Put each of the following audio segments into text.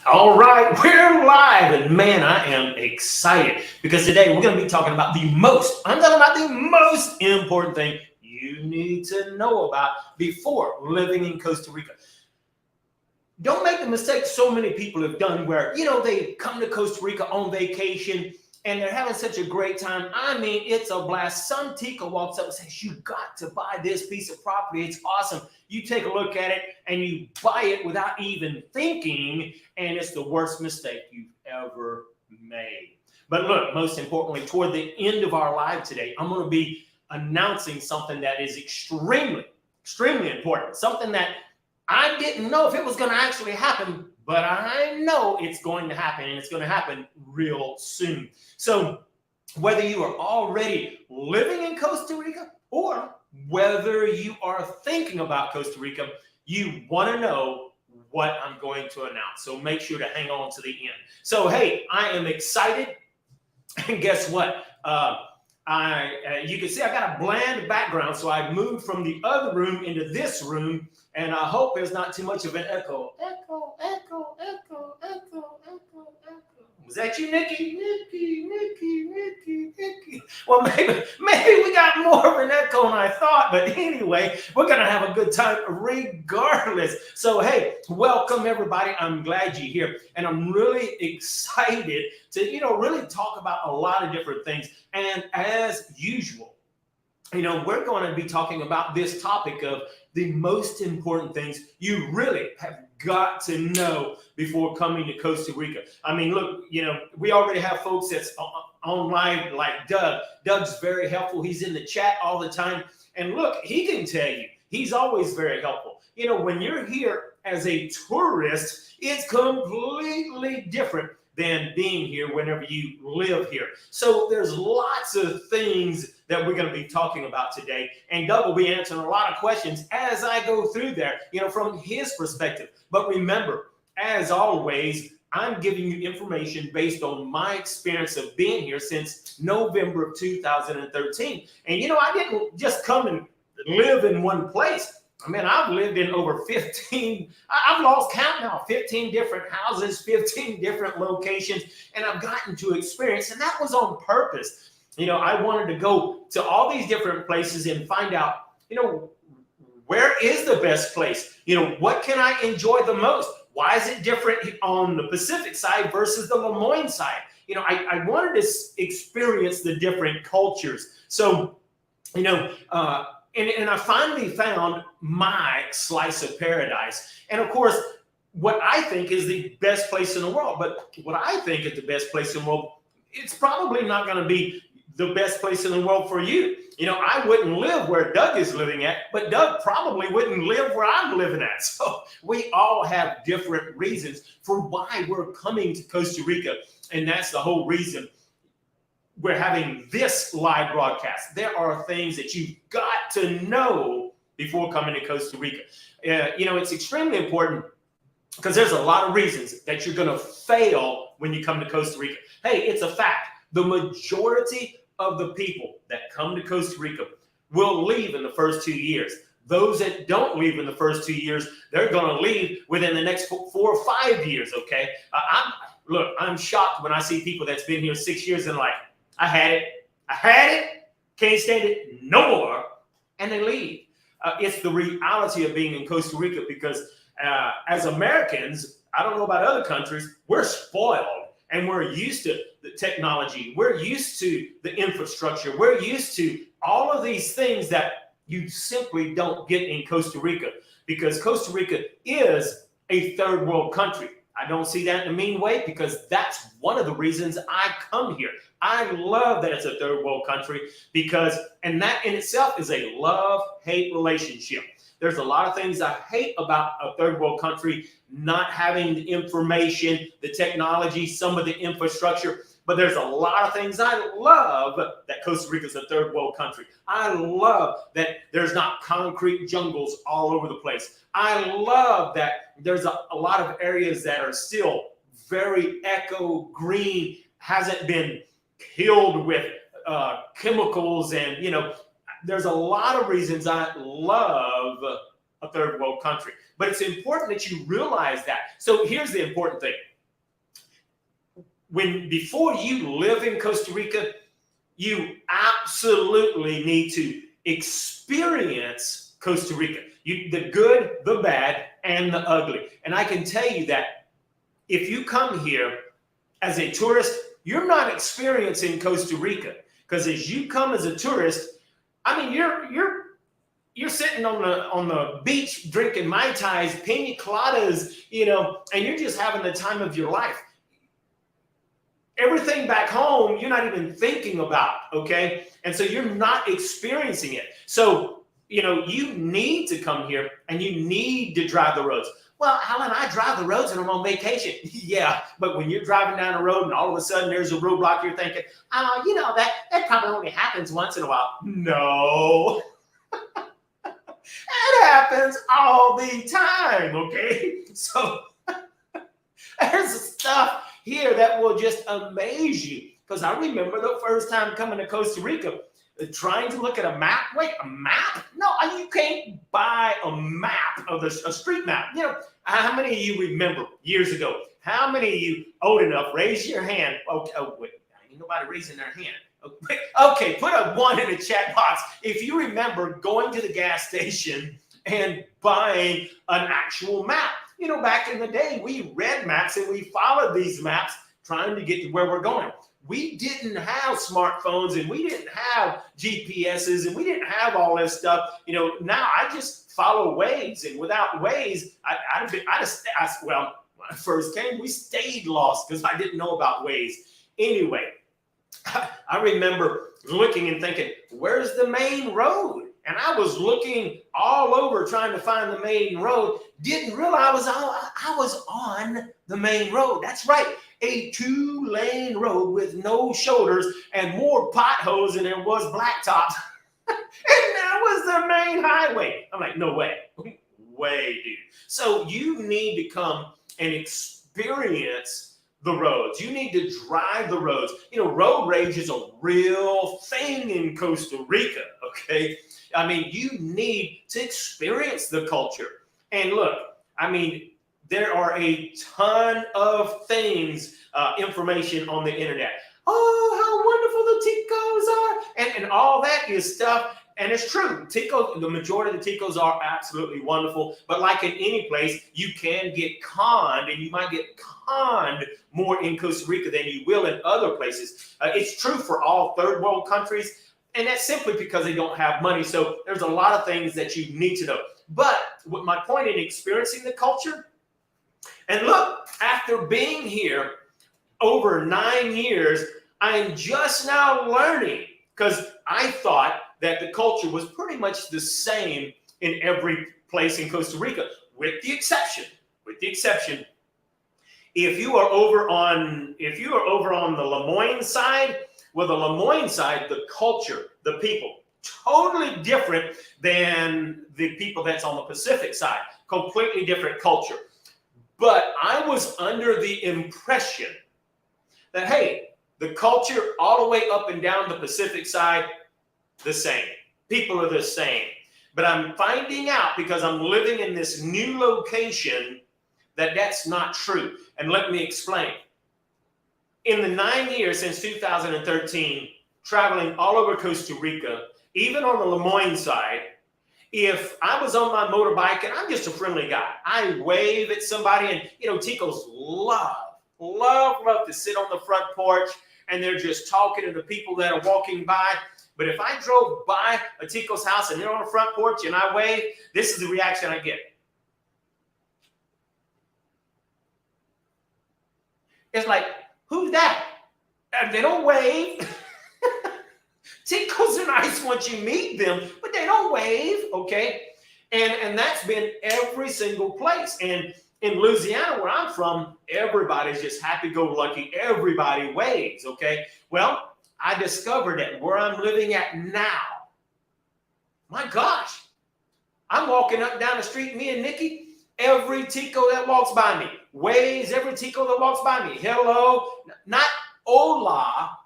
All right, we're live, and man, I am excited because today we're going to be talking about I'm talking about the most important thing you need to know about before living in Costa Rica. Don't make the mistake so many people have done where, they come to Costa Rica on vacation and they're having such a great time. I mean, it's a blast. Some tica walks up and says, you got to buy this piece of property. It's awesome. You take a look at it and you buy it without even thinking, and it's the worst mistake you've ever made. But look, most importantly, toward the end of our live today, I'm going to be announcing something that is extremely, extremely important, something that I didn't know if it was going to actually happen, but I know it's going to happen, and it's going to happen real soon. So whether you are already living in Costa Rica or whether you are thinking about Costa Rica, you want to know what I'm going to announce. So make sure to hang on to the end. So, hey, I am excited. And guess what? You can see I got a bland background, so I moved from the other room into this room, and I hope there's not too much of an echo. Echo. Was that you, Nikki? Nikki. Well, maybe we got more of an echo than I thought, but anyway, we're going to have a good time regardless. So, hey, welcome everybody. I'm glad you're here, and I'm really excited to, really talk about a lot of different things. And as usual, we're going to be talking about this topic of the most important things you really have got to know before coming to Costa Rica. I mean, look, we already have folks that's online like Doug. Doug's very helpful. He's in the chat all the time. And look, he can tell you, he's always very helpful. When you're here as a tourist, it's completely different than being here whenever you live here. So there's lots of things that we're going to be talking about today. And Doug will be answering a lot of questions as I go through there, from his perspective. But remember, as always, I'm giving you information based on my experience of being here since November of 2013. And, I didn't just come and live in one place. I mean, I've lived in over 15, I've lost count now, 15 different houses, 15 different locations, and I've gotten to experience, and that was on purpose. I wanted to go to all these different places and find out, where is the best place? What can I enjoy the most? Why is it different on the Pacific side versus the Lemoyne side? I wanted to experience the different cultures. So, and I finally found my slice of paradise. And of course, what I think is the best place in the world. But what I think is the best place in the world, it's probably not going to be the best place in the world for you. I wouldn't live where Doug is living at, but Doug probably wouldn't live where I'm living at. So we all have different reasons for why we're coming to Costa Rica. And that's the whole reason we're having this live broadcast. There are things that you've got to know before coming to Costa Rica. It's extremely important because there's a lot of reasons that you're going to fail when you come to Costa Rica. Hey, it's a fact. The majority of the people that come to Costa Rica will leave in the first 2 years. Those that don't leave in the first 2 years, they're going to leave within the next 4 or 5 years, okay? I'm shocked when I see people that's been here 6 years and like, I had it, can't stand it no more, and they leave. It's the reality of being in Costa Rica because as Americans, I don't know about other countries, we're spoiled and we're used to the technology. We're used to the infrastructure. We're used to all of these things that you simply don't get in Costa Rica because Costa Rica is a third world country. I don't see that in a mean way because that's one of the reasons I come here. I love that it's a third world country and that in itself is a love-hate relationship. There's a lot of things I hate about a third world country, not having the information, the technology, some of the infrastructure. But there's a lot of things I love that Costa Rica is a third world country. I love that there's not concrete jungles all over the place. I love that there's a lot of areas that are still very eco-green, hasn't been killed with chemicals. And, there's a lot of reasons I love a third world country. But it's important that you realize that. So here's the important thing. before you live in Costa Rica, you absolutely need to experience Costa Rica. The good, the bad, and the ugly. And I can tell you that if you come here as a tourist, you're not experiencing Costa Rica. Because as you come as a tourist, I mean, you're sitting on the beach drinking Mai Tais, pina coladas, and you're just having the time of your life. Everything back home, you're not even thinking about, okay? And so you're not experiencing it. So, you need to come here and you need to drive the roads. Well, Alan, I drive the roads and I'm on vacation. Yeah, but when you're driving down the road and all of a sudden there's a roadblock, you're thinking, oh, that probably only happens once in a while. No. It happens all the time, okay? So there's stuff here that will just amaze you. Because I remember the first time coming to Costa Rica, trying to look at a map. Wait, a map? No, you can't buy a map of a street map. How many of you remember years ago? How many of you old enough? Raise your hand. Okay, wait, ain't nobody raising their hand. Okay, put a 1 in the chat box if you remember going to the gas station and buying an actual map. Back in the day, we read maps and we followed these maps trying to get to where we're going. We didn't have smartphones and we didn't have GPSs and we didn't have all this stuff. Now I just follow Waze, and without Waze, when I first came, we stayed lost because I didn't know about Waze. Anyway, I remember looking and thinking, where's the main road? And I was looking all over trying to find the main road. Didn't realize I was on the main road. That's right. A 2-lane road with no shoulders and more potholes than there was blacktops. And that was the main highway. I'm like, no way. Way, dude. So you need to come and experience the roads. You need to drive the roads. Road rage is a real thing in Costa Rica, okay? I mean, you need to experience the culture. And look, there are a ton of things, information on the internet. Oh, how wonderful the Ticos are. And all that is stuff. And it's true. Ticos, the majority of the Ticos are absolutely wonderful. But like in any place, you can get conned, and you might get conned more in Costa Rica than you will in other places. It's true for all third world countries. And that's simply because they don't have money. So there's a lot of things that you need to know. But with my point in experiencing the culture, and look, after being here over 9 years, I am just now learning, because I thought that the culture was pretty much the same in every place in Costa Rica, with the exception, if you are over on the Lemoyne side, well, the Lemoyne side, the culture, the people, totally different than the people that's on the Pacific side. Completely different culture. But I was under the impression that, hey, the culture all the way up and down the Pacific side, the same. People are the same. But I'm finding out, because I'm living in this new location, that that's not true. And let me explain. In the 9 years since 2013, traveling all over Costa Rica, even on the Lemoyne side, if I was on my motorbike, and I'm just a friendly guy, I wave at somebody, and Ticos love to sit on the front porch, and they're just talking to the people that are walking by. But if I drove by a Tico's house and they're on the front porch and I wave, this is the reaction I get. It's like, who's that? And they don't wave. Ticos are nice once you meet them, but they don't wave, okay? And that's been every single place. And in Louisiana, where I'm from, everybody's just happy-go-lucky. Everybody waves, okay? Well, I discovered that where I'm living at now, my gosh, I'm walking up and down the street, me and Nikki, every Tico that walks by me waves, every Tico that walks by me, hello, not hola,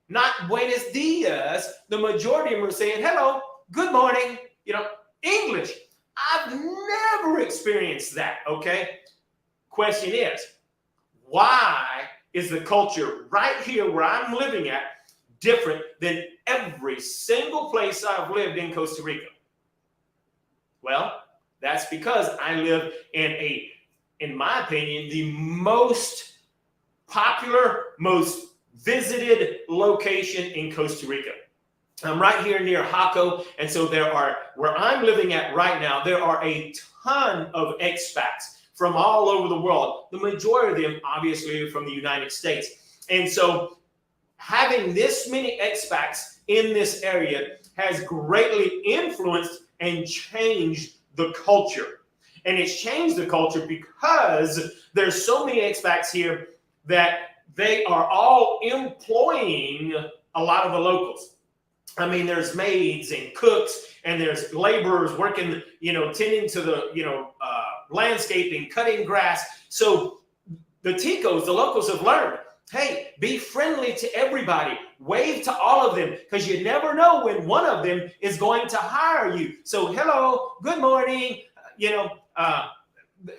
not buenos dias. The majority of them are saying hello, good morning, English. I've never experienced that, okay? Question is, why is the culture right here where I'm living at different than every single place I've lived in Costa Rica? Well, that's because I live in my opinion, the most popular, most visited location in Costa Rica. I'm right here near Jaco, and so where I'm living at right now, there are a ton of expats from all over the world. The majority of them, obviously, are from the United States. And so having this many expats in this area has greatly influenced and changed the culture. And it's changed the culture because there's so many expats here that they are all employing a lot of the locals. I mean, there's maids and cooks, and there's laborers working, tending to the, landscaping, cutting grass. So the Ticos, the locals have learned, hey, be friendly to everybody. Wave to all of them, because you never know when one of them is going to hire you. So hello, good morning,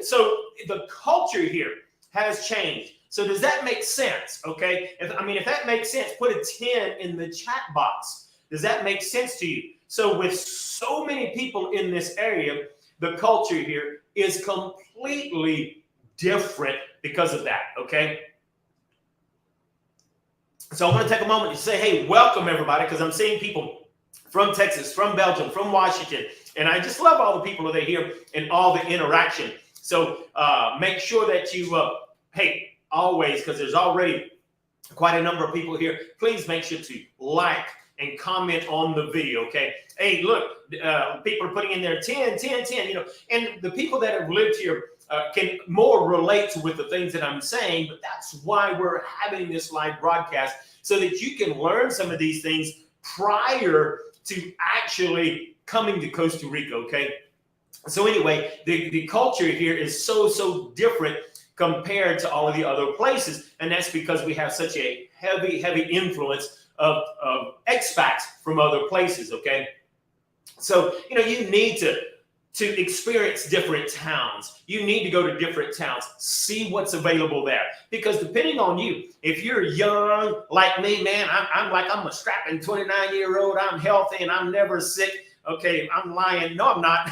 so the culture here has changed. So does that make sense? Okay. If that makes sense, put a 10 in the chat box. Does that make sense to you? So with so many people in this area, the culture here is completely different because of that. Okay. So I want to take a moment to say, hey, welcome everybody, because I'm seeing people from Texas, from Belgium, from Washington, and I just love all the people that are here and all the interaction. So make sure that you, hey, always, because there's already quite a number of people here, please make sure to like and comment on the video, okay? Hey, look, people are putting in there 10, 10, 10, and the people that have lived here can more relate with the things that I'm saying, but that's why we're having this live broadcast, so that you can learn some of these things prior to actually coming to Costa Rica, okay? So anyway, the culture here is so different compared to all of the other places, and that's because we have such a heavy influence of expats from other places, okay? So, you need to experience different towns. You need to go to different towns, see what's available there. Because depending on you, if you're young like me, man, I'm a strapping 29-year-old, I'm healthy and I'm never sick. Okay, I'm lying. No, I'm not.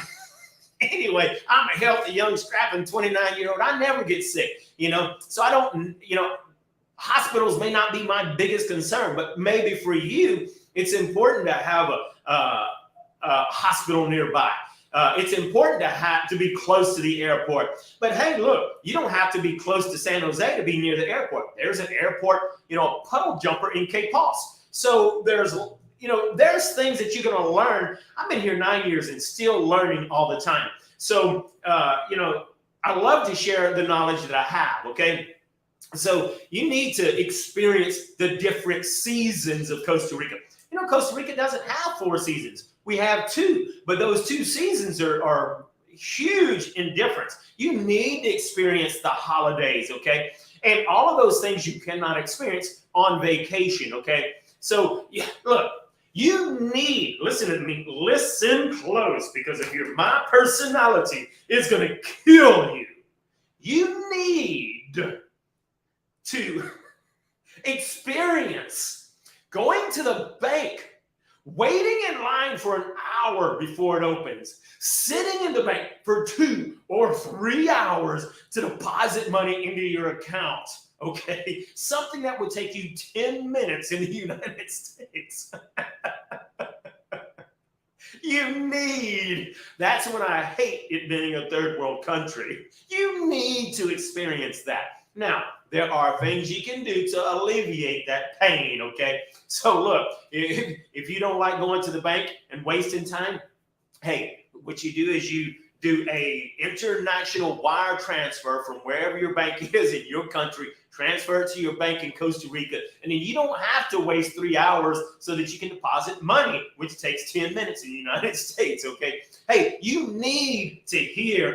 Anyway, I'm a healthy, young, strapping 29-year-old. I never get sick, So I don't, hospitals may not be my biggest concern, but maybe for you, it's important to have a hospital nearby. It's important to be close to the airport. But hey, look, you don't have to be close to San Jose to be near the airport. There's an airport, a puddle jumper in Cape Pos. So there's things that you're going to learn. I've been here 9 years and still learning all the time. So, I love to share the knowledge that I have, okay? So you need to experience the different seasons of Costa Rica. Costa Rica doesn't have 4 seasons. We have 2, but those 2 seasons are huge in difference. You need to experience the holidays, okay? And all of those things you cannot experience on vacation, okay? So, look, listen to me, listen close, because if you're my personality, it's going to kill you. You need to experience going to the bank, waiting in line for an hour before it opens, sitting in the bank for 2 or 3 hours to deposit money into your account, okay? Something that would take you 10 minutes in the United States. That's when I hate it being a third world country. You need to experience that. Now, there are things you can do to alleviate that pain, okay? So look, if you don't like going to the bank and wasting time, hey, what you do is you do a international wire transfer from wherever your bank is in your country, transfer it to your bank in Costa Rica, and then you don't have to waste 3 hours so that you can deposit money, which takes 10 minutes in the United States, okay? Hey, you need to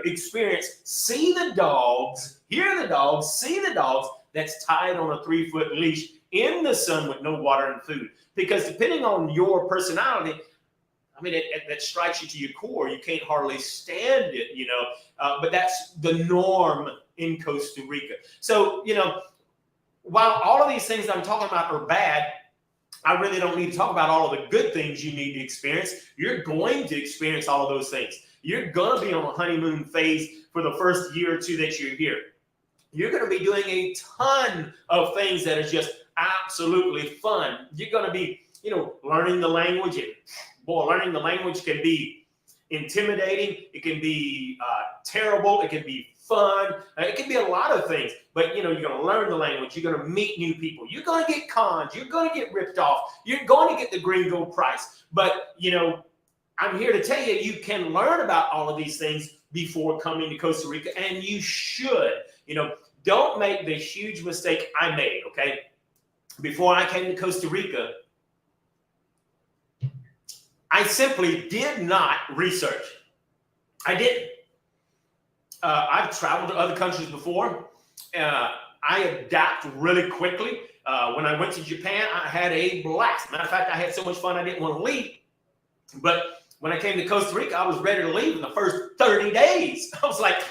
experience, see the dogs, hear the dogs, see the dogs that's tied on a 3-foot leash in the sun with no water and food. Because depending on your personality, that strikes you to your core. You can't hardly stand it, but that's the norm in Costa Rica. So, while all of these things I'm talking about are bad, I really don't need to talk about all of the good things you need to experience. You're going to experience all of those things. You're going to be on a honeymoon phase for the first year or two that you're here. You're going to be doing a ton of things that are just absolutely fun. You're going to be, learning the language. And boy, learning the language can be intimidating. It can be terrible. It can be fun. It can be a lot of things. But, you're going to learn the language. You're going to meet new people. You're going to get conned. You're going to get ripped off. You're going to get the gringo price. But, I'm here to tell you, you can learn about all of these things before coming to Costa Rica, and you should. Don't make the huge mistake I made, okay? Before I came to Costa Rica, I simply did not research. I didn't. I've traveled to other countries before. I adapt really quickly. When I went to Japan, I had a blast. Matter of fact, I had so much fun I didn't want to leave. But when I came to Costa Rica, I was ready to leave in the first 30 days. I was like,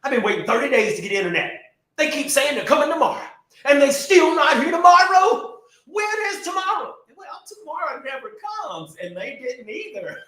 I've been waiting 30 days to get internet. They keep saying they're coming tomorrow, and they still not here tomorrow. When is tomorrow? Well, tomorrow never comes, and they didn't either.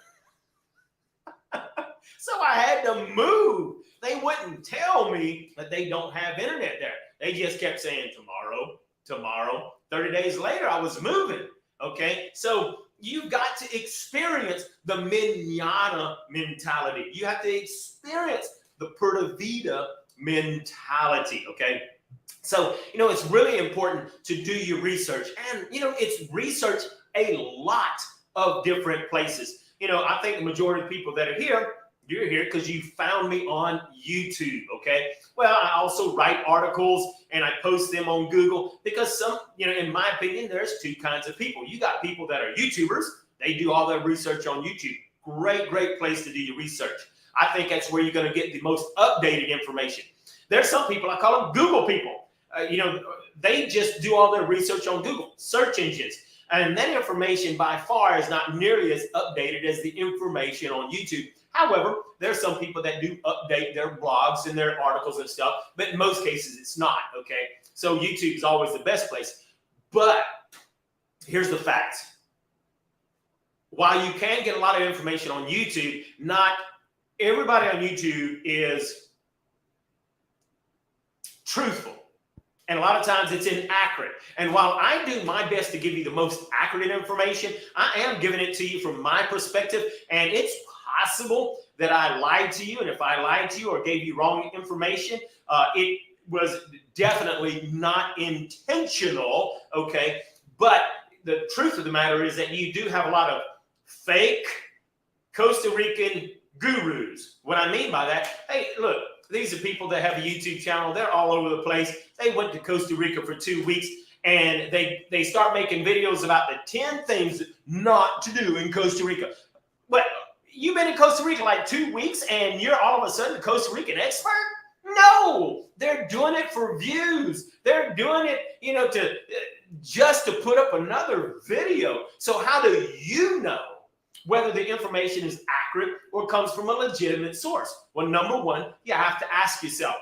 So I had to move. They wouldn't tell me that they don't have internet there. They just kept saying tomorrow, tomorrow. 30 days later, I was moving. Okay, so you've got to experience the manana mentality. You have to experience the Pura Vida mentality, okay? So, it's really important to do your research. And, it's research a lot of different places. I think the majority of people that are here, you're here because you found me on YouTube, okay? Well, I also write articles and I post them on Google because in my opinion, there's two kinds of people. You got people that are YouTubers. They do all their research on YouTube. Great place to do your research. I think that's where you're going to get the most updated information. There's some people, I call them Google people. They just do all their research on Google, search engines. And that information by far is not nearly as updated as the information on YouTube. However, there are some people that do update their blogs and their articles and stuff, but in most cases it's not, okay? So YouTube is always the best place. But here's the fact. While you can get a lot of information on YouTube, not everybody on YouTube is truthful. And a lot of times it's inaccurate. And while I do my best to give you the most accurate information, I am giving it to you from my perspective. And it's possible that I lied to you. And if I lied to you or gave you wrong information, it was definitely not intentional, okay? But the truth of the matter is that you do have a lot of fake Costa Rican gurus. What I mean by that, hey, look, these are people that have a YouTube channel. They're all over the place. They went to Costa Rica for 2 weeks, and they start making videos about the 10 things not to do in Costa Rica. But you've been in Costa Rica like 2 weeks, and you're all of a sudden a Costa Rican expert? No, they're doing it for views. They're doing it, just to put up another video. So how do you know whether the information is accurate or comes from a legitimate source? Well, number one, you have to ask yourself.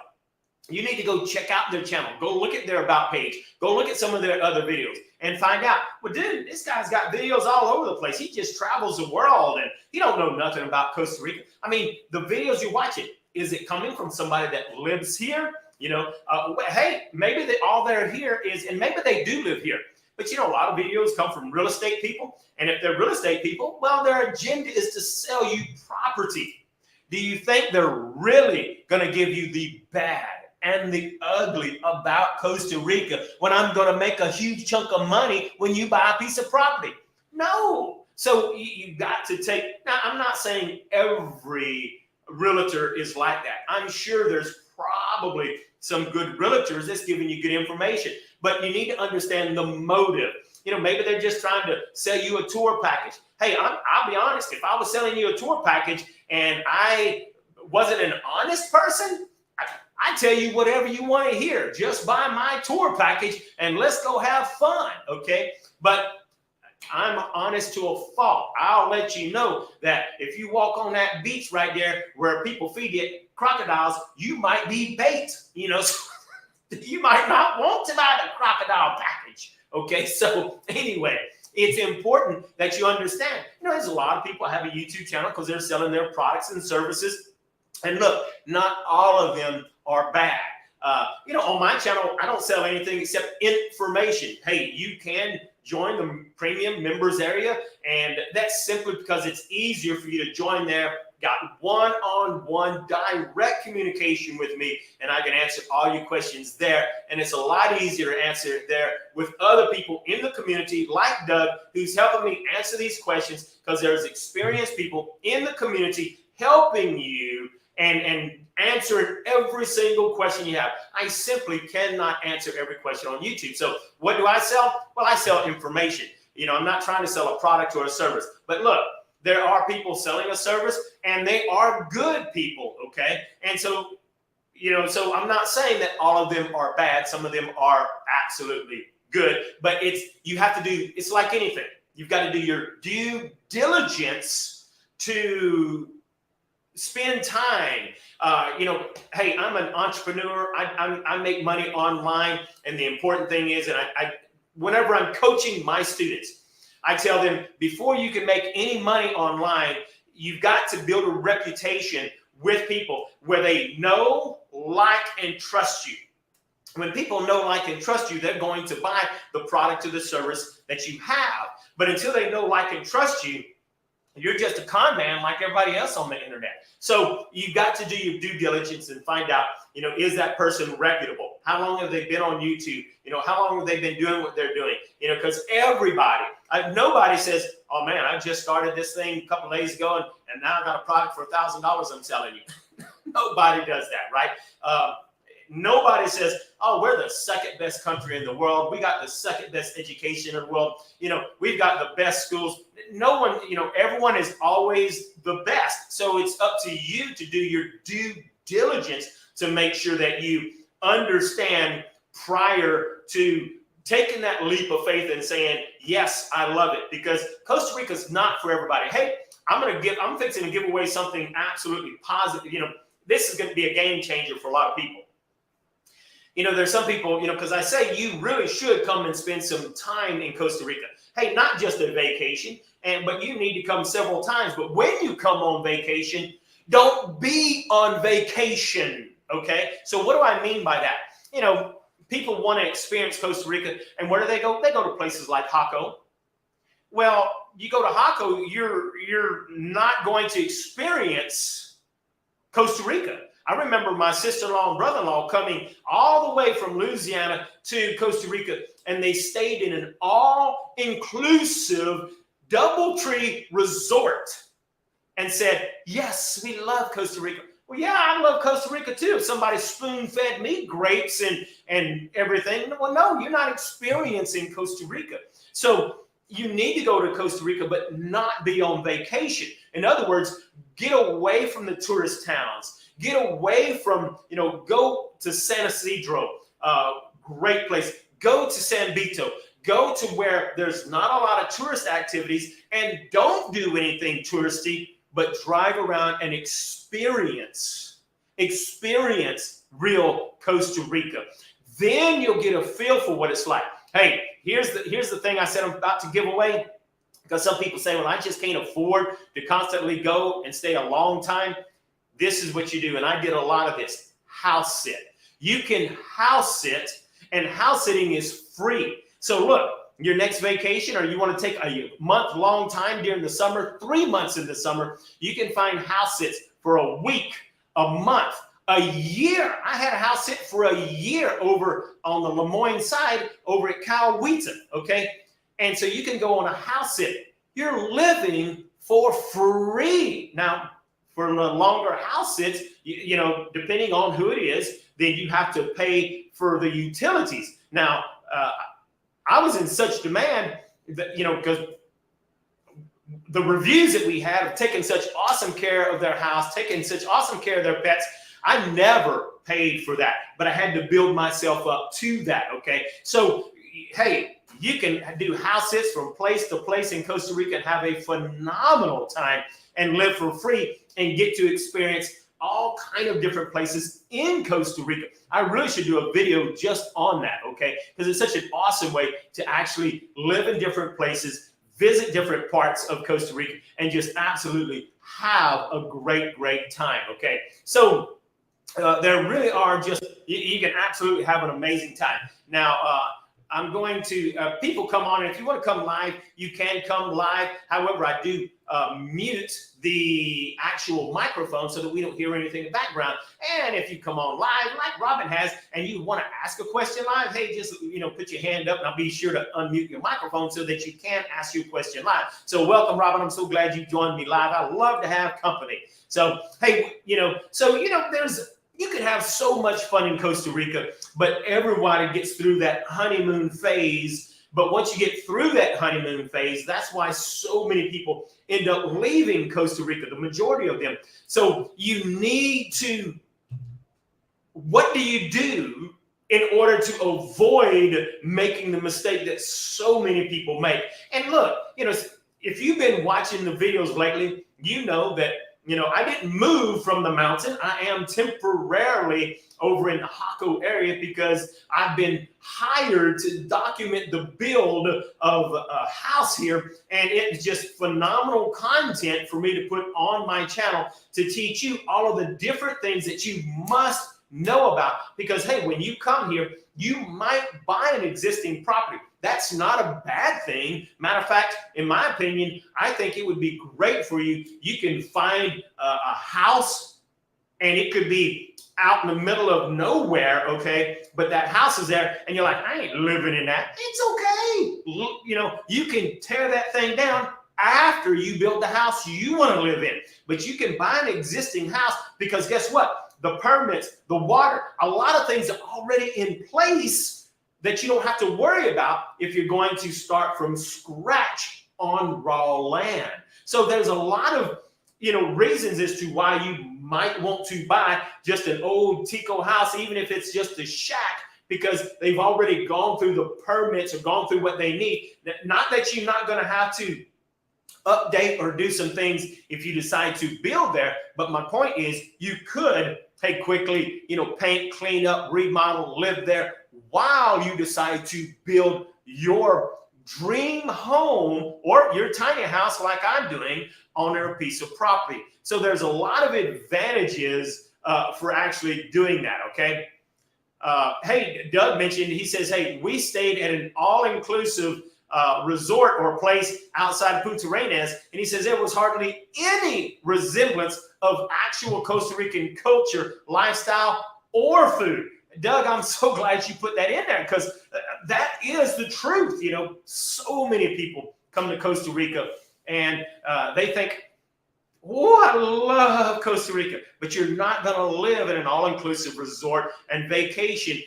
You need to go check out their channel. Go look at their about page. Go look at some of their other videos and find out, well, dude, this guy's got videos all over the place. He just travels the world and he don't know nothing about Costa Rica. I mean, the videos you're watching, is it coming from somebody that lives here? Hey, maybe all they're here is, and maybe they do live here. But a lot of videos come from real estate people. And if they're real estate people, well, their agenda is to sell you property. Do you think they're really going to give you the bad and the ugly about Costa Rica when I'm going to make a huge chunk of money when you buy a piece of property? No. So you've got to take, now I'm not saying every realtor is like that. I'm sure there's probably some good realtors that's giving you good information, but you need to understand the motive. Maybe they're just trying to sell you a tour package. Hey, I'll be honest. If I was selling you a tour package and I wasn't an honest person, I tell you whatever you want to hear. Just buy my tour package and let's go have fun, okay? But I'm honest to a fault. I'll let you know that if you walk on that beach right there where people feed you crocodiles, you might be bait, You might not want to buy the crocodile package. Okay, so anyway, it's important that you understand. There's a lot of people have a YouTube channel because they're selling their products and services. And look, not all of them are bad. On my channel, I don't sell anything except information. Hey, you can join the premium members area, and that's simply because it's easier for you to join there. Got one-on-one direct communication with me, and I can answer all your questions there. And it's a lot easier to answer it there with other people in the community like Doug, who's helping me answer these questions because there's experienced people in the community helping you and answering every single question you have. I simply cannot answer every question on YouTube. So what do I sell? Well, I sell information. I'm not trying to sell a product or a service. But look, there are people selling a service, and they are good people, okay? And so, so I'm not saying that all of them are bad. Some of them are absolutely good. But you have to do, it's like anything. You've got to do your due diligence to spend time. Hey, I'm an entrepreneur. I make money online, and the important thing is, and whenever I'm coaching my students, I tell them before you can make any money online, you've got to build a reputation with people where they know, like, and trust you. When people know, like, and trust you, they're going to buy the product or the service that you have. But until they know, like, and trust you, you're just a con man like everybody else on the internet. So you've got to do your due diligence and find out, is that person reputable? How long have they been on YouTube? How long have they been doing what they're doing? Because nobody says, oh man, I just started this thing a couple of days ago and now I got a product for $1,000 I'm selling you. Nobody does that, right? Nobody says, oh, we're the second best country in the world. We got the second best education in the world. We've got the best schools. No one, everyone is always the best. So it's up to you to do your due diligence to make sure that you understand prior to taking that leap of faith and saying, yes, I love it. Because Costa Rica is not for everybody. Hey, I'm fixing to give away something absolutely positive. This is going to be a game changer for a lot of people. There's some people, because I say you really should come and spend some time in Costa Rica. Hey, not just a vacation, but you need to come several times. But when you come on vacation, don't be on vacation, okay? So what do I mean by that? People want to experience Costa Rica, and where do they go? They go to places like Jaco. Well, you go to Jaco, you're not going to experience Costa Rica. I remember my sister-in-law and brother-in-law coming all the way from Louisiana to Costa Rica, and they stayed in an all-inclusive DoubleTree resort and said, yes, we love Costa Rica. Well, yeah, I love Costa Rica too. If somebody spoon-fed me grapes and everything. Well, no, you're not experiencing Costa Rica. So you need to go to Costa Rica, but not be on vacation. In other words, get away from the tourist towns. Get away from, go to San Isidro, great place. Go to San Vito. Go to where there's not a lot of tourist activities, and don't do anything touristy, but drive around and experience real Costa Rica. Then you'll get a feel for what it's like. Hey, here's the thing I said I'm about to give away, because some people say, well, I just can't afford to constantly go and stay a long time. This is what you do, and I did a lot of this. House sit. You can house sit, and house sitting is free. So look, your next vacation, or you want to take a month-long time during the summer, 3 months in the summer, you can find house sits for a week, a month, a year. I had a house sit for a year over on the Lemoyne side over at Coweta, okay? And so you can go on a house sit. You're living for free. Now, for the longer house sits, depending on who it is, then you have to pay for the utilities. Now, I was in such demand that, because the reviews that we had of taking such awesome care of their house, taking such awesome care of their pets, I never paid for that, but I had to build myself up to that, okay? So, hey, you can do house sits from place to place in Costa Rica and have a phenomenal time and live for free and get to experience all kind of different places in Costa Rica. I really should do a video just on that, okay? Because it's such an awesome way to actually live in different places, visit different parts of Costa Rica, and just absolutely have a great time, okay? So there really are just, you can absolutely have an amazing time. Now, I'm going to, people come on, and if you want to come live, you can come live. However, I do mute the actual microphone so that we don't hear anything in the background. And if you come on live, like Robin has, and you want to ask a question live, hey, just, put your hand up, and I'll be sure to unmute your microphone so that you can ask your question live. So welcome, Robin. I'm so glad you joined me live. I love to have company. So, hey, you can have so much fun in Costa Rica, but everybody gets through that honeymoon phase. But once you get through that honeymoon phase, that's why so many people end up leaving Costa Rica, the majority of them. So you need to, what do you do in order to avoid making the mistake that so many people make? And look, if you've been watching the videos lately, you know that I didn't move from the mountain. I am temporarily over in the Jaco area because I've been hired to document the build of a house here. And it's just phenomenal content for me to put on my channel to teach you all of the different things that you must know about. Because, hey, when you come here, you might buy an existing property. That's not a bad thing. Matter of fact, in my opinion, I think it would be great for you. You can find a house, and it could be out in the middle of nowhere, okay? But that house is there, and you're like, I ain't living in that. It's okay. You can tear that thing down after you build the house you want to live in. But you can buy an existing house because guess what? The permits, the water, a lot of things are already in place that you don't have to worry about if you're going to start from scratch on raw land. So there's a lot of, reasons as to why you might want to buy just an old Tico house, even if it's just a shack, because they've already gone through the permits or gone through what they need. Not that you're not going to have to update or do some things if you decide to build there. But my point is you could quickly, paint, clean up, remodel, live there while you decide to build your dream home or your tiny house like I'm doing on a piece of property. So there's a lot of advantages for actually doing that, okay? Hey, Doug mentioned, he says, hey, we stayed at an all-inclusive resort or place outside of Punta Arenas, and he says there was hardly any resemblance of actual Costa Rican culture, lifestyle, or food. Doug, I'm so glad you put that in there because that is the truth. So many people come to Costa Rica and they think, oh, I love Costa Rica, but you're not going to live in an all-inclusive resort, and vacation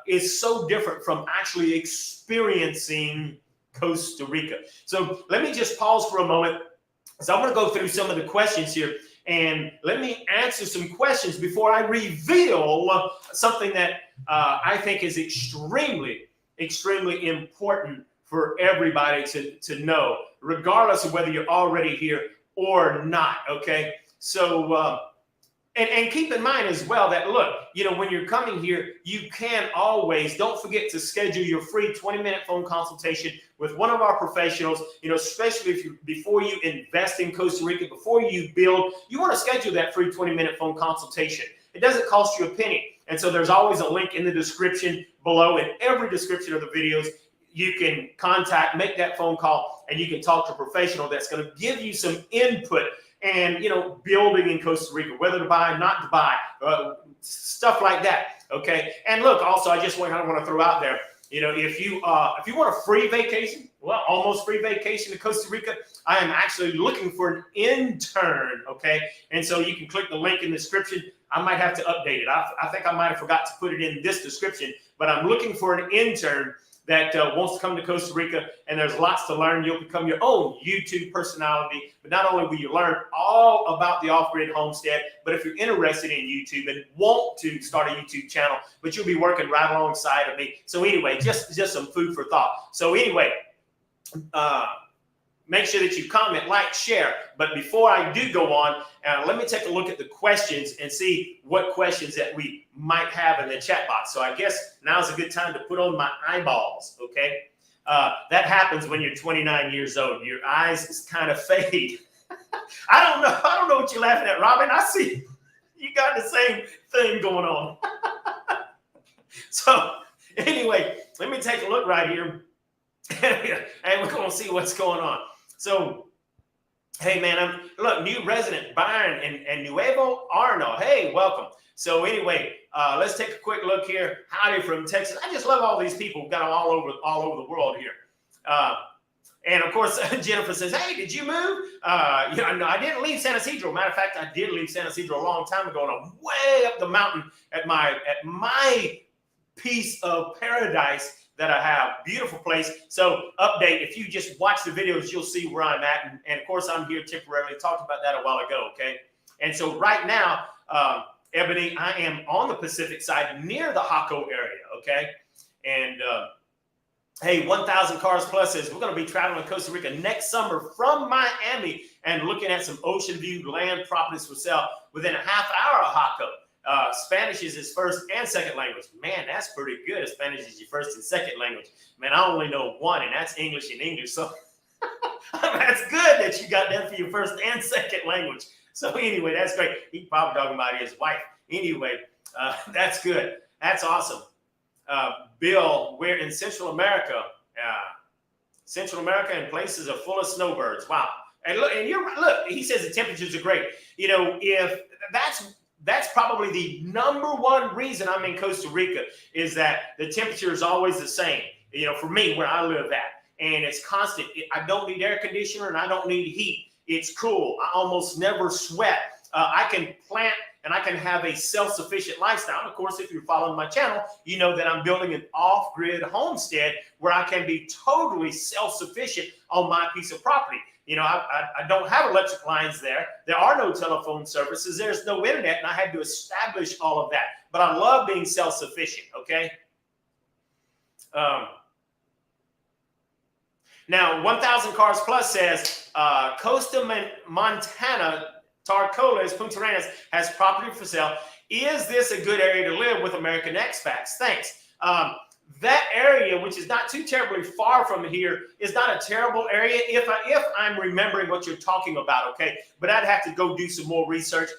is so different from actually experiencing Costa Rica. So let me just pause for a moment. So I'm going to go through some of the questions here, and let me answer some questions before I reveal something that I think is extremely important for everybody to know, regardless of whether you're already here or not, okay? So, and keep in mind as well that, look, when you're coming here, you can always, don't forget to schedule your free 20-minute phone consultation with one of our professionals, especially before you invest in Costa Rica, before you build, you want to schedule that free 20-minute phone consultation. It doesn't cost you a penny. And so there's always a link in the description below. In every description of the videos, you can make that phone call, and you can talk to a professional that's going to give you some input and, building in Costa Rica, whether to buy, not to buy, stuff like that. Okay. And look, also, I want to throw out there, if you want a free vacation, well, almost free vacation to Costa Rica, I am actually looking for an intern. Okay. And so you can click the link in the description. I might have to update it. I think I might have forgot to put it in this description, but I'm looking for an intern that wants to come to Costa Rica, and there's lots to learn. You'll become your own YouTube personality, but not only will you learn all about the off-grid homestead, but if you're interested in YouTube and want to start a YouTube channel, but you'll be working right alongside of me. So anyway, just some food for thought. So anyway, make sure that you comment, like, share. But before I do go on, let me take a look at the questions and see what questions that we might have in the chat box. So I guess now's a good time to put on my eyeballs, okay? That happens when you're 29 years old. Your eyes kind of fade. I don't know what you're laughing at, Robin. I see you got the same thing going on. So anyway, let me take a look right here. And we're going to see what's going on. So, hey, man, look, new resident, Byron and Nuevo Arno. Hey, welcome. So anyway, let's take a quick look here. Howdy from Texas. I just love all these people. We've got them all over the world here. And of course, Jennifer says, hey, did you move? No, I didn't leave San Ysidro. Matter of fact, I did leave San Ysidro a long time ago, and I'm way up the mountain at my piece of paradise that I have. Beautiful place. So update, if you just watch the videos, you'll see where I'm at. And of course, I'm here temporarily. Talked about that a while ago, okay? And so right now, Ebony, I am on the Pacific side near the Jaco area, okay? And hey, 1,000 Cars Plus says we're going to be traveling to Costa Rica next summer from Miami and looking at some ocean view land properties for sale within a half hour of Jaco. Spanish is his first and second language. Man, that's pretty good. If Spanish is your first and second language. Man, I only know one, and that's English and English. So that's good that you got that for your first and second language. So anyway, that's great. He's probably talking about his wife. Anyway, that's good. That's awesome. Bill, we're in Central America. Central America and places are full of snowbirds. Wow. And look, he says the temperatures are great. You know, if that's probably the number one reason I'm in Costa Rica is that the temperature is always the same, you know, for me, where I live at. And it's constant. I don't need air conditioner and I don't need heat. It's cool. I almost never sweat. I can plant and I can have a self-sufficient lifestyle. And of course, if you're following my channel, you know that I'm building an off-grid homestead where I can be totally self-sufficient on my piece of property. You know, I don't have electric lines there. There are no telephone services. There's no internet, and I had to establish all of that. But I love being self-sufficient, okay? Now, 1,000 Cars Plus says, Costa Montana, Tarcoles, Punta Arenas has property for sale. Is this a good area to live with American expats? Thanks. That area, which is not too terribly far from here, is not a terrible area if I'm remembering what you're talking about, okay? But I'd have to go do some more research,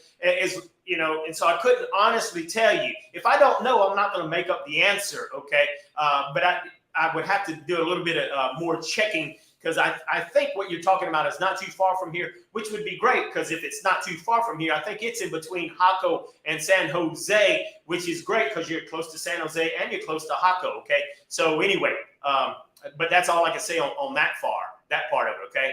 you know, and so I couldn't honestly tell you. If I don't know, I'm not going to make up the answer, okay? But I would have to do a little bit of more checking because I think what you're talking about is not too far from here, which would be great because if it's not too far from here, I think it's in between Jaco and San Jose, which is great because you're close to San Jose and you're close to Jaco, okay? So anyway, but that's all I can say on that part of it, okay?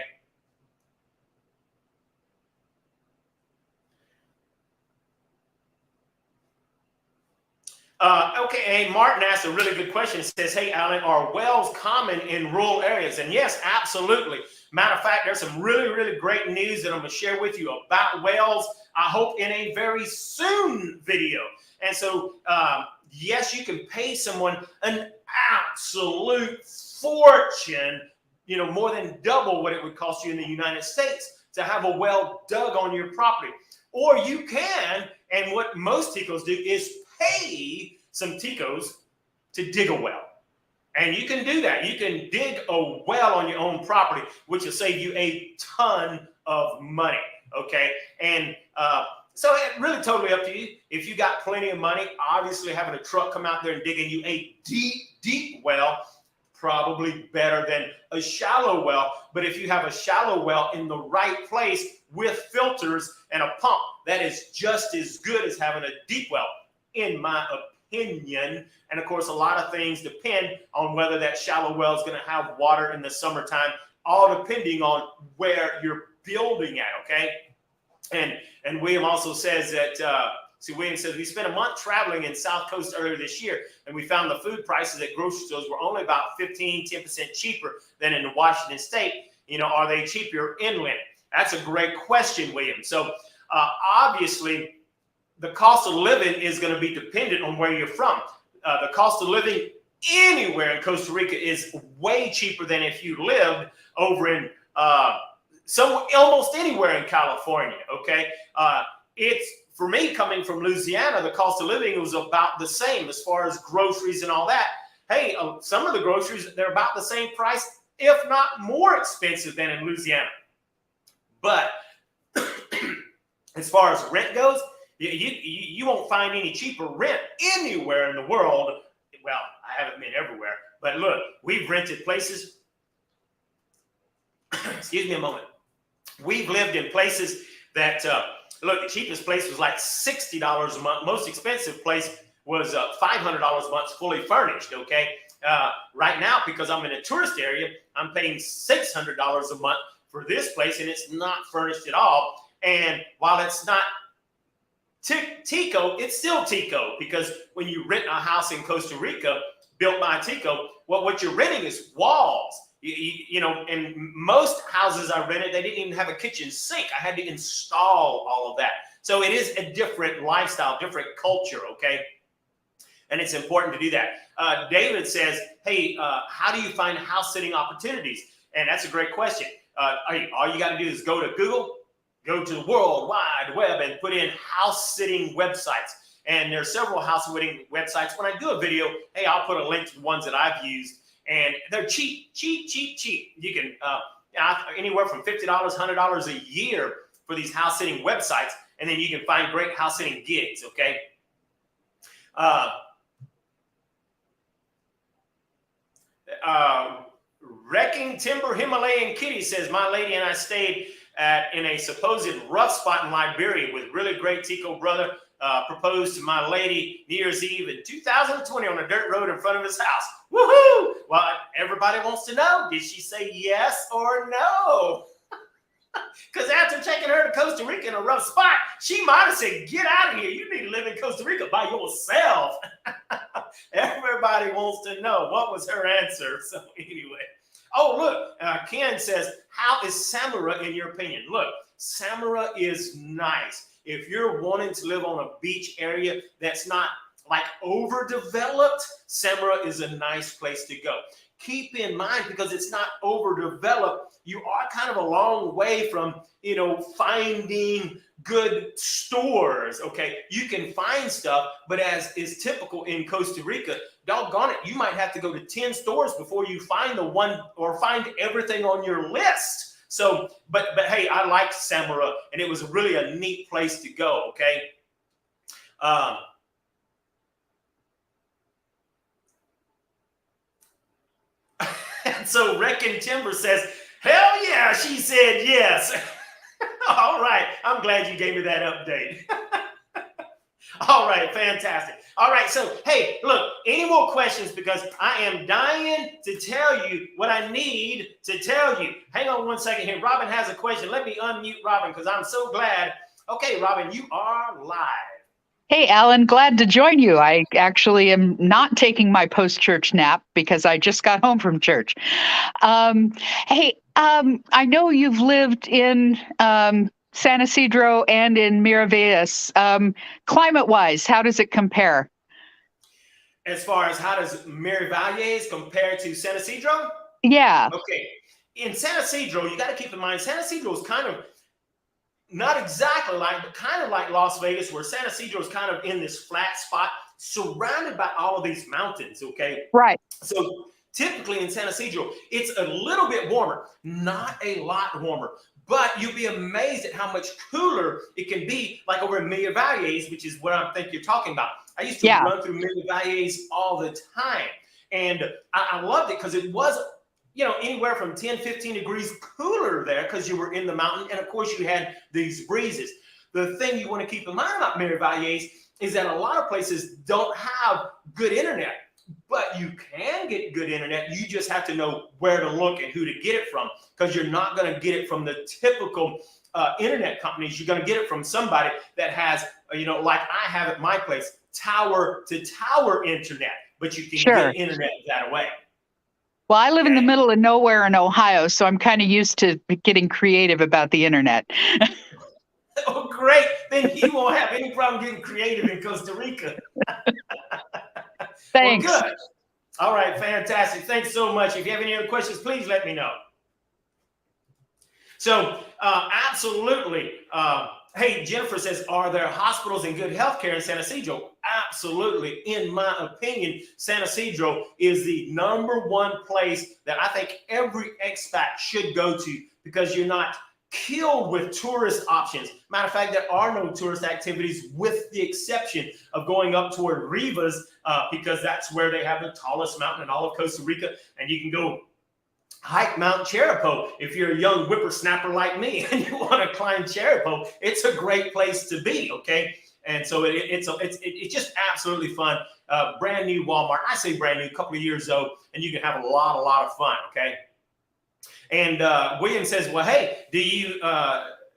Okay, hey, Martin asked a really good question. It says, hey, Alan, are wells common in rural areas? And yes, absolutely. Matter of fact, there's some really, really great news that I'm going to share with you about wells, I hope, in a very soon video. And so, yes, you can pay someone an absolute fortune, you know, more than double what it would cost you in the United States to have a well dug on your property. Or you can, and what most ticos do is pay some ticos to dig a well. And you can do that. You can dig a well on your own property, which will save you a ton of money, okay? And so it's really totally up to you. If you got plenty of money, obviously having a truck come out there and digging you a deep, deep well, probably better than a shallow well. But if you have a shallow well in the right place with filters and a pump, that is just as good as having a deep well, in my opinion. And of course, a lot of things depend on whether that shallow well is going to have water in the summertime, all depending on where you're building at, okay? And William also says that, William says, we spent a month traveling in South Coast earlier this year, and we found the food prices at grocery stores were only about 10% cheaper than in Washington State. You know, are they cheaper inland? That's a great question, William. So obviously, the cost of living is going to be dependent on where you're from. The cost of living anywhere in Costa Rica is way cheaper than if you lived over in almost anywhere in California. Okay. It's for me coming from Louisiana, the cost of living was about the same as far as groceries and all that. Hey, some of the groceries, they're about the same price, if not more expensive than in Louisiana. But as far as rent goes, you won't find any cheaper rent anywhere in the world. Well, I haven't been everywhere, but look, we've rented places. Excuse me a moment. We've lived in places that, look, the cheapest place was like $60 a month. Most expensive place was $500 a month, fully furnished, okay? Right now, because I'm in a tourist area, I'm paying $600 a month for this place, and it's not furnished at all. And while it's not Tico, it's still Tico, because when you rent a house in Costa Rica built by Tico, what you're renting is walls. You know, and most houses I rented, they didn't even have a kitchen sink. I had to install all of that. So it is a different lifestyle, different culture, okay? And it's important to do that. David says, hey, how do you find house sitting opportunities? And that's a great question. All you got to do is go to Google, go to the World Wide Web and put in house sitting websites. And there are several house sitting websites. When I do a video, hey, I'll put a link to the ones that I've used. And they're cheap. You can anywhere from $50, $100 a year for these house sitting websites, and then you can find great house sitting gigs. Okay. Wrecking Timber Himalayan Kitty says, my lady and I stayed in a supposed rough spot in Liberia with really great Tico brother. Proposed to my lady New Year's Eve in 2020 on a dirt road in front of his house. Woohoo! Well, everybody wants to know, did she say yes or no? Because after taking her to Costa Rica in a rough spot, she might have said, get out of here. You need to live in Costa Rica by yourself. Everybody wants to know, what was her answer? So anyway. Oh, look, Ken says, how is Samara in your opinion? Look, Samara is nice. If you're wanting to live on a beach area that's not like overdeveloped, Samara is a nice place to go. Keep in mind, because it's not overdeveloped, you are kind of a long way from, you know, finding good stores, okay? You can find stuff, but as is typical in Costa Rica, doggone it, you might have to go to 10 stores before you find the one or find everything on your list. So, but hey, I liked Samara, and it was really a neat place to go, okay? And so Wrecking Timber says, hell yeah, she said yes. All right, I'm glad you gave me that update. All right, fantastic. All right, so, hey, look, any more questions? Because I am dying to tell you what I need to tell you. Hang on one second here. Robin has a question. Let me unmute Robin because I'm so glad. Okay, Robin, you are live. Hey, Alan, glad to join you. I actually am not taking my post-church nap because I just got home from church. Hey, I know you've lived in San Isidro and in Miravalles. Climate-wise, how does it compare? As far as how does Miravalles compare to San Isidro? Yeah. Okay. In San Isidro, you got to keep in mind, San Isidro is kind of not exactly like, but kind of like Las Vegas, where San Isidro is kind of in this flat spot surrounded by all of these mountains, okay? Right. So typically in San Isidro, it's a little bit warmer, not a lot warmer, but you'll be amazed at how much cooler it can be, like over in Miravalles, which is what I think you're talking about. I used to run through Miravalles all the time, and I loved it because it was, you know, anywhere from 10, 15 degrees cooler there because you were in the mountain. And of course you had these breezes. The thing you want to keep in mind about Miravalles is that a lot of places don't have good internet, but you can get good internet. You just have to know where to look and who to get it from, because you're not going to get it from the typical internet companies. You're going to get it from somebody that has, you know, like I have at my place, tower to tower internet, but you can get internet that way. Well, I live in the middle of nowhere in Ohio, so I'm kind of used to getting creative about the internet. Oh, great. Then you won't have any problem getting creative in Costa Rica. Thanks. Well, good. All right, fantastic. Thanks so much. If you have any other questions, please let me know. So absolutely. Hey, Jennifer says, are there hospitals and good health care in San Ysidro? Absolutely. In my opinion, San Ysidro is the #1 place that I think every expat should go to, because you're not killed with tourist options. Matter of fact, there are no tourist activities with the exception of going up toward Rivas, because that's where they have the tallest mountain in all of Costa Rica, and you can go hike Mount Charapo. If you're a young whippersnapper like me and you want to climb Charapo, it's a great place to be, okay? And so it's just absolutely fun. Brand new Walmart. I say brand new, a couple of years old, and you can have a lot of fun, okay? And William says, well, hey, do you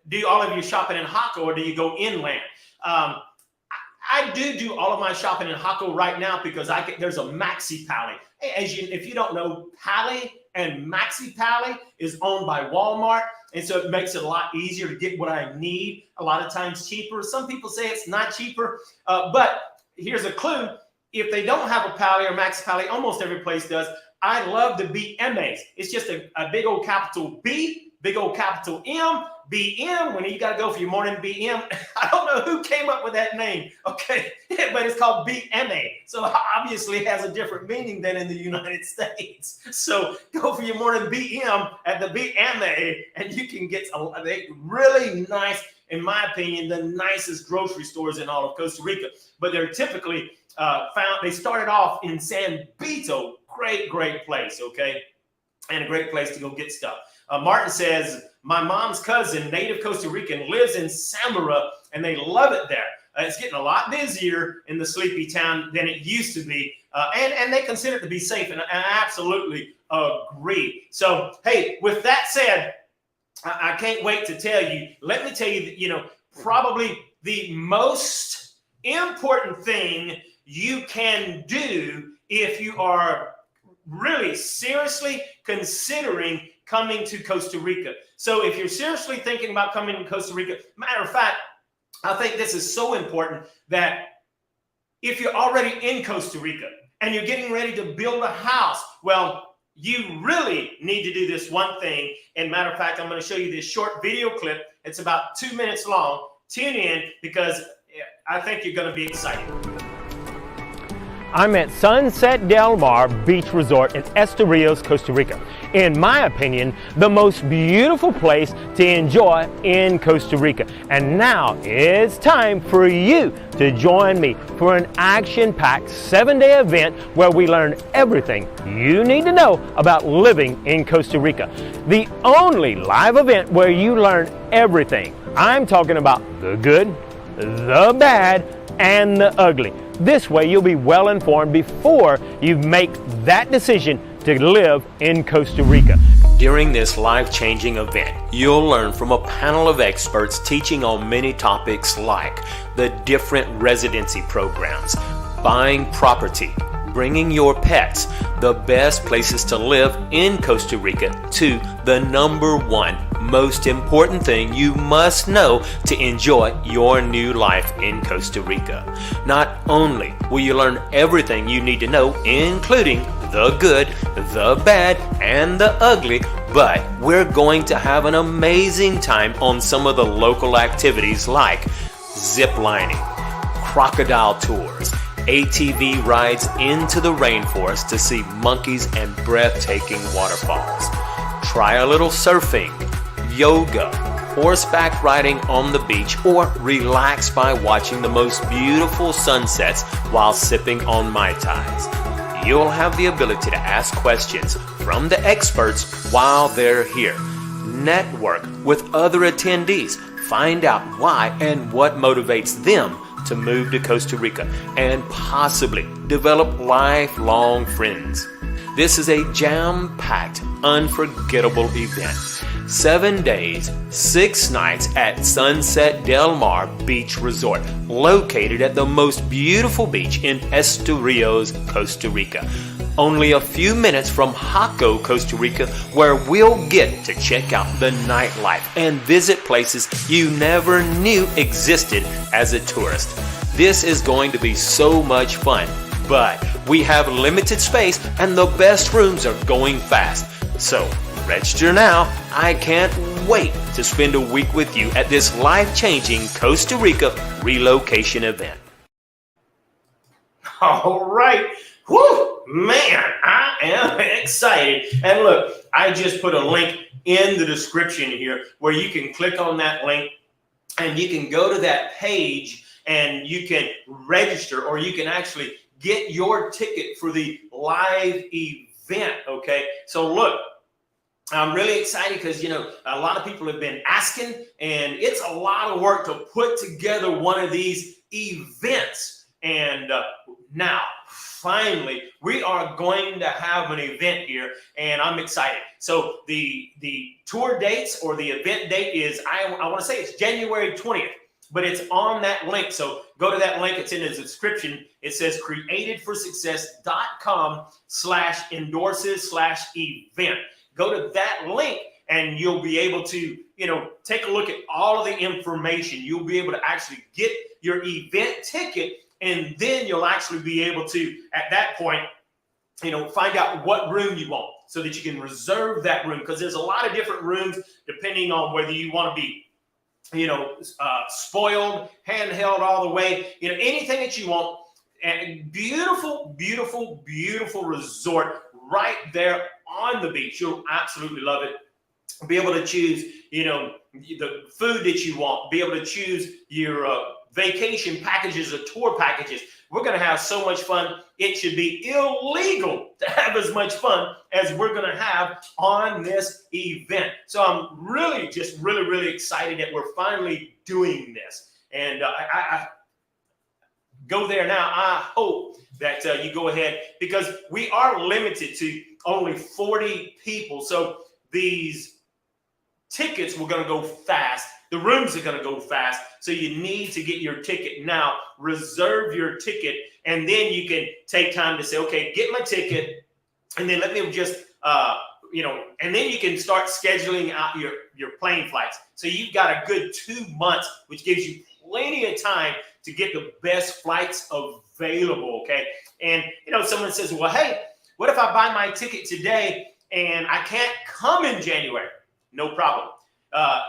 do all of your shopping in Jaco, or do you go inland? I do all of my shopping in Jaco right now, because there's a Maxi Pally. If you don't know, Pally and Maxi Pally is owned by Walmart, and so it makes it a lot easier to get what I need, a lot of times cheaper. Some people say it's not cheaper, but here's a clue. If they don't have a Pally or Maxi Pally, almost every place does. I love the BMAs. It's just a big old capital B, big old capital M, BM, when you got to go for your morning BM. I don't know who came up with that name, okay? But it's called BMA. So obviously it has a different meaning than in the United States. So go for your morning BM at the BMA, and you can get a really nice, in my opinion, the nicest grocery stores in all of Costa Rica. But they're typically they started off in San Vito. Great place, okay? And a great place to go get stuff. Martin says, my mom's cousin, native Costa Rican, lives in Samara, and they love it there. It's getting a lot busier in the sleepy town than it used to be, and they consider it to be safe, and I absolutely agree. So, hey, with that said, I can't wait to tell you. Let me tell you that, probably the most important thing you can do if you are really seriously considering coming to Costa Rica. So if you're seriously thinking about coming to Costa Rica, matter of fact, I think this is so important that if you're already in Costa Rica and you're getting ready to build a house, well, you really need to do this one thing. And matter of fact, I'm going to show you this short video clip. It's about 2 minutes long. Tune in, because I think you're going to be excited. I'm at Sunset Del Mar Beach Resort in Estoril, Costa Rica. In my opinion, the most beautiful place to enjoy in Costa Rica. And now it's time for you to join me for an action-packed 7-day event where we learn everything you need to know about living in Costa Rica. The only live event where you learn everything. I'm talking about the good, the bad, and the ugly. This way you'll be well informed before you make that decision to live in Costa Rica. During this life-changing event, you'll learn from a panel of experts teaching on many topics like the different residency programs, buying property, bringing your pets, the best places to live in Costa Rica, to the #1 most important thing you must know to enjoy your new life in Costa Rica. Not only will you learn everything you need to know, including the good, the bad, and the ugly, but we're going to have an amazing time on some of the local activities like zip lining, crocodile tours, ATV rides into the rainforest to see monkeys and breathtaking waterfalls. Try a little surfing, yoga, horseback riding on the beach, or relax by watching the most beautiful sunsets while sipping on Mai Tais. You'll have the ability to ask questions from the experts while they're here. Network with other attendees. Find out why and what motivates them to move to Costa Rica, and possibly develop lifelong friends. This is a jam-packed, unforgettable event. 7 days, 6 nights at Sunset Del Mar Beach Resort, located at the most beautiful beach in Estoril, Costa Rica. Only a few minutes from Jaco, Costa Rica, where we'll get to check out the nightlife and visit places you never knew existed as a tourist. This is going to be so much fun, but we have limited space and the best rooms are going fast. So register now. I can't wait to spend a week with you at this life-changing Costa Rica relocation event. All right. Whew, man, I am excited. And look, I just put a link in the description here where you can click on that link and you can go to that page and you can register, or you can actually get your ticket for the live event. Okay. So look, I'm really excited because, you know, a lot of people have been asking, and it's a lot of work to put together one of these events. And now, finally, we are going to have an event here, and I'm excited. So the tour dates, or the event date, is, I want to say it's January 20th, but it's on that link. So go to that link. It's in the description. It says createdforsuccess.com/endorses/event. Go to that link and you'll be able to, you know, take a look at all of the information. You'll be able to actually get your event ticket, and then you'll actually be able to, at that point, you know, find out what room you want so that you can reserve that room, because there's a lot of different rooms depending on whether you want to be, you know, spoiled, handheld all the way, you know, anything that you want. And beautiful, beautiful, beautiful resort right there on the beach. You'll absolutely love it. Be able to choose, you know, the food that you want. Be able to choose your vacation packages or tour packages. We're going to have so much fun. It should be illegal to have as much fun as we're going to have on this event. So I'm really, just really excited that we're finally doing this. And I go there now. I hope that you go ahead, because we are limited to only 40 people. So these tickets were going to go fast. The rooms are going to go fast. So you need to get your ticket now. Reserve your ticket, and then you can take time to say, okay, get my ticket, and then let me just, you know, and then you can start scheduling out your plane flights. So you've got a good 2 months, which gives you plenty of time to get the best flights available, okay? And, you know, someone says, well, hey, what if I buy my ticket today and I can't come in January? No problem.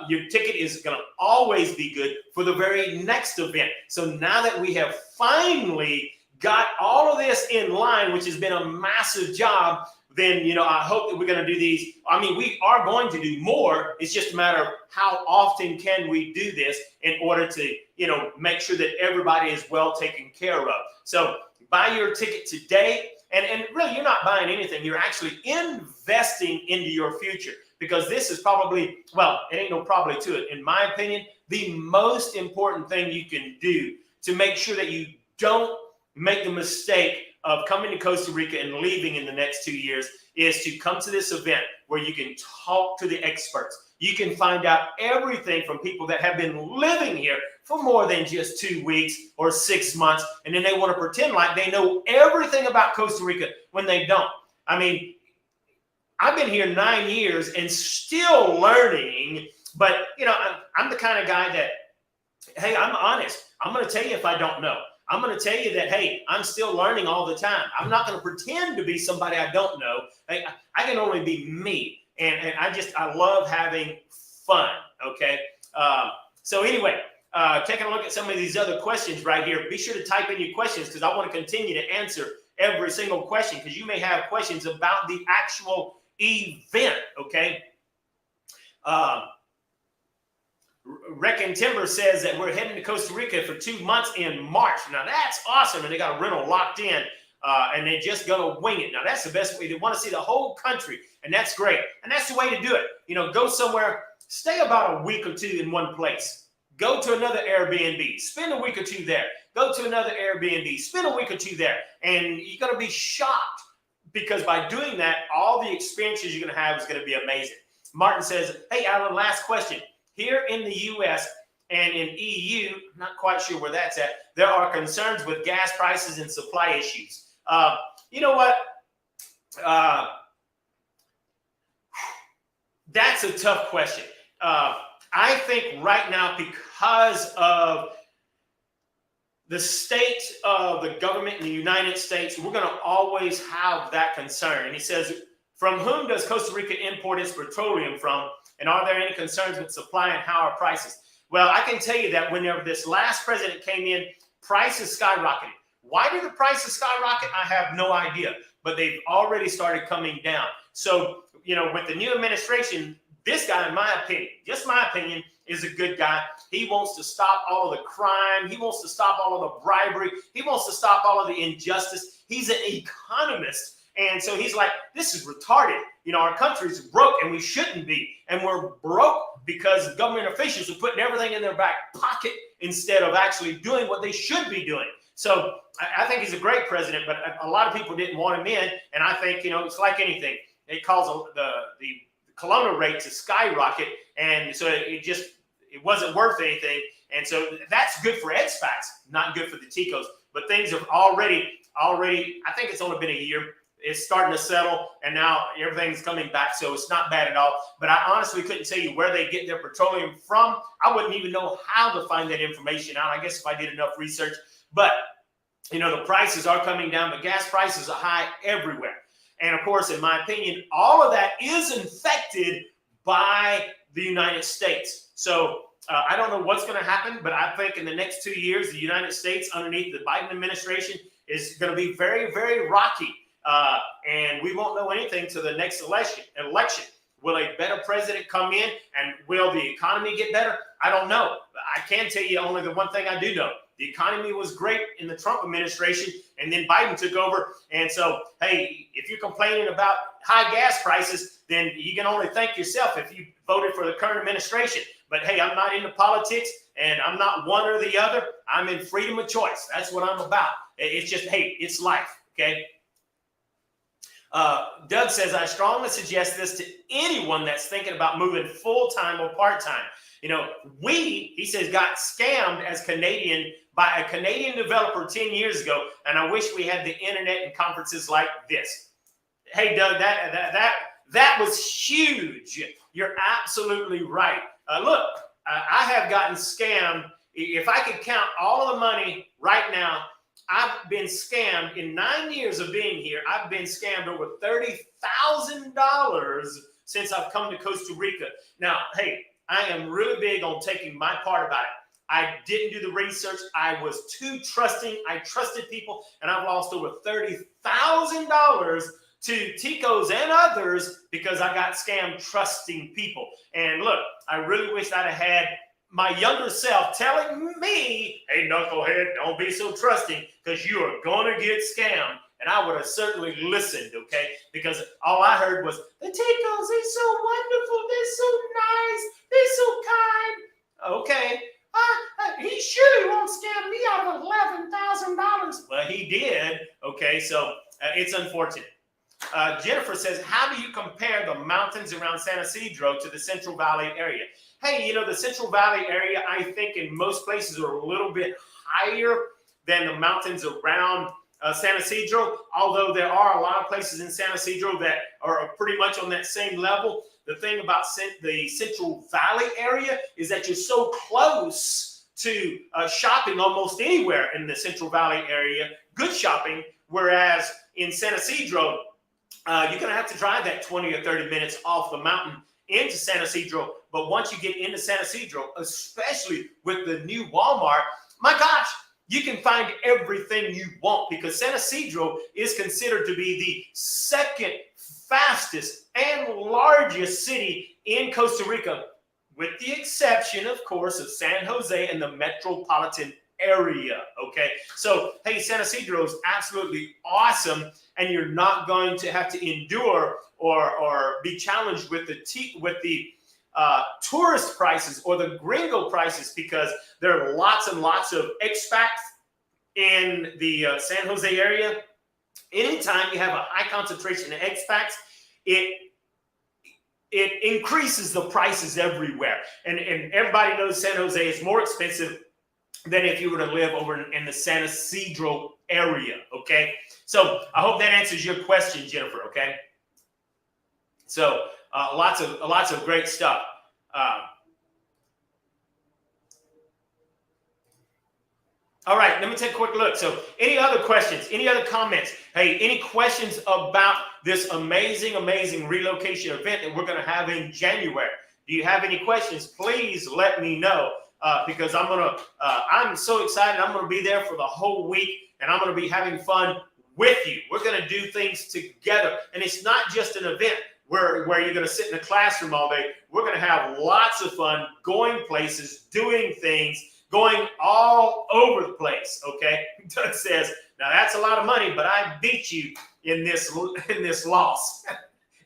Your ticket is going to always be good for the very next event. So now that we have finally got all of this in line, which has been a massive job, then, you know, I hope that we're going to do these. I mean, we are going to do more. It's just a matter of how often can we do this in order to, you know, make sure that everybody is well taken care of. So buy your ticket today. And really, you're not buying anything. You're actually investing into your future, because this is probably, well, it ain't no probably to it, in my opinion, the most important thing you can do to make sure that you don't make the mistake of coming to Costa Rica and leaving in the next 2 years is to come to this event where you can talk to the experts. You can find out everything from people that have been living here for more than just 2 weeks or 6 months, and then they want to pretend like they know everything about Costa Rica when they don't. I mean, I've been here 9 years and still learning, but, you know, I'm the kind of guy that, hey, I'm honest. I'm going to tell you if I don't know. I'm going to tell you that, hey, I'm still learning all the time. I'm not going to pretend to be somebody I don't know. I can only be me. And I love having fun, okay? So anyway, taking a look at some of these other questions right here. Be sure to type in your questions, because I want to continue to answer every single question, because you may have questions about the actual event, okay? Reckon Timber says that we're heading to Costa Rica for 2 months in March. Now that's awesome, and they got a rental locked in, and they're just gonna wing it. Now that's the best way. They want to see the whole country, and that's great. And that's the way to do it. You know, go somewhere, stay about a week or two in one place. Go to another Airbnb, spend a week or two there. Go to another Airbnb, spend a week or two there, and you're gonna be shocked, because by doing that, all the experiences you're gonna have is gonna be amazing. Martin says, hey, Alan, last question. Here in the U.S. and in EU, not quite sure where that's at, there are concerns with gas prices and supply issues. You know what? That's a tough question. I think right now, because of the state of the government in the United States, we're going to always have that concern. And he says, from whom does Costa Rica import its petroleum from? And are there any concerns with supply and how are prices? Well, I can tell you that whenever this last president came in, prices skyrocketed. Why did the prices skyrocket? I have no idea, but they've already started coming down. So, with the new administration, this guy, in my opinion, just my opinion, is a good guy. He wants to stop all of the crime. He wants to stop all of the bribery. He wants to stop all of the injustice. He's an economist. And so he's like, this is retarded. Our country's broke and we shouldn't be. And we're broke because government officials are putting everything in their back pocket instead of actually doing what they should be doing. So I think he's a great president, but a lot of people didn't want him in. And I think, it's like anything. It caused the corona rate to skyrocket. And so it wasn't worth anything. And so that's good for expats, not good for the Ticos. But things have already, I think it's only been a year. It's starting to settle, and now everything's coming back, so it's not bad at all. But I honestly couldn't tell you where they get their petroleum from. I wouldn't even know how to find that information out, I guess, if I did enough research. But, the prices are coming down, but gas prices are high everywhere. And, of course, in my opinion, all of that is infected by the United States. So I don't know what's going to happen, but I think in the next 2 years, the United States, underneath the Biden administration, is going to be very, very rocky. And we won't know anything till the next election. Will a better president come in, and will the economy get better? I don't know. I can tell you only the one thing I do know. The economy was great in the Trump administration, and then Biden took over. And so, hey, if you're complaining about high gas prices, then you can only thank yourself if you voted for the current administration. But hey, I'm not into politics, and I'm not one or the other. I'm in freedom of choice. That's what I'm about. It's just, hey, it's life, okay? Doug says, I strongly suggest this to anyone that's thinking about moving full-time or part-time. He says, got scammed as Canadian by a Canadian developer 10 years ago, and I wish we had the internet and conferences like this. Hey, Doug, that was huge. You're absolutely right. Look, I have gotten scammed. If I could count all of the money right now, I've been scammed in 9 years of being here. I've been scammed over $30,000 since I've come to Costa Rica. Now, hey, I am really big on taking my part about it. I didn't do the research. I was too trusting. I trusted people, and I've lost over $30,000 to Ticos and others because I got scammed trusting people. And look, I really wish I'd have had my younger self telling me, hey, knucklehead, don't be so trusting because you are going to get scammed. And I would have certainly listened, okay? Because all I heard was, the Ticos, they're so wonderful. They're so nice. They're so kind. Okay. He surely won't scam me out of $11,000. Well, he did. Okay, so it's unfortunate. Jennifer says, how do you compare the mountains around San Isidro to the Central Valley area? Hey, the Central Valley area, I think in most places are a little bit higher than the mountains around San Isidro, although there are a lot of places in San Isidro that are pretty much on that same level. The thing about the Central Valley area is that you're so close to shopping almost anywhere in the Central Valley area, good shopping, whereas in San Isidro, you're going to have to drive that 20 or 30 minutes off the mountain into San Isidro. But once you get into San Isidro, especially with the new Walmart, my gosh, you can find everything you want because San Isidro is considered to be the second fastest and largest city in Costa Rica, with the exception, of course, of San Jose and the metropolitan area. Okay, so hey, San Isidro is absolutely awesome, and you're not going to have to endure or be challenged with the tourist prices or the gringo prices, because there are lots and lots of expats in the San Jose area. Anytime you have a high concentration of expats, it increases the prices everywhere. And everybody knows San Jose is more expensive than if you were to live over in the San Isidro area, okay? So I hope that answers your question, Jennifer, okay? So lots of great stuff. All right, let me take a quick look. So any other questions, any other comments? Hey, any questions about this amazing relocation event that we're going to have in January? Do you have any questions? Please let me know because I'm so excited. I'm going to be there for the whole week, and I'm going to be having fun with you. We're going to do things together, and it's not just an event where you're going to sit in a classroom all day. We're going to have lots of fun going places, doing things, going all over the place, okay? Doug says, now that's a lot of money, but I beat you in this loss.